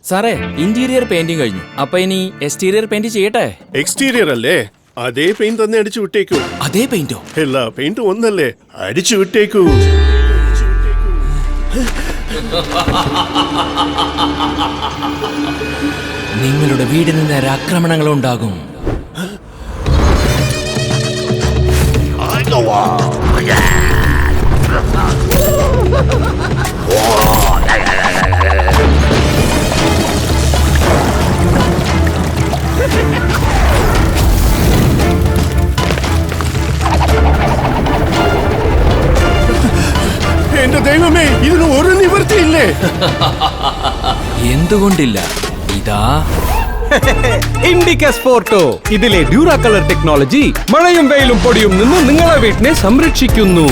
സാറേ, interior painting കഴിഞ്ഞു. അപ്പൊ ഇനി എക്സ്റ്റീരിയർ പെയിന്റ് ചെയ്യട്ടെ? എക്സ്റ്റീരിയർ അല്ലേ? അതേ പെയിന്റ് തന്നെ അടിച്ചു വിട്ടേക്കൂ. അതേ പെയിന്റോ? എല്ലാ പെയിന്റും ഒന്നല്ലേ, അടിച്ചു വിട്ടേക്കൂ. നിങ്ങളുടെ വീടിന് നേരെ ആക്രമണങ്ങൾ ഉണ്ടാകും. എന്റെ ദൈവമേ, ഇതിന് ഒരു നിവൃത്തിയില്ലേ? എന്തുകൊണ്ടില്ല? ഇതാ ഇൻഡിക്ക സ്പോർട്ടോ. ഇതിലെ ഡ്യൂറാ കളർ ടെക്നോളജി മഴയും വെയിലും പൊടിയും നിന്ന് നിങ്ങളെ വീട്ടിനെ സംരക്ഷിക്കുന്നു.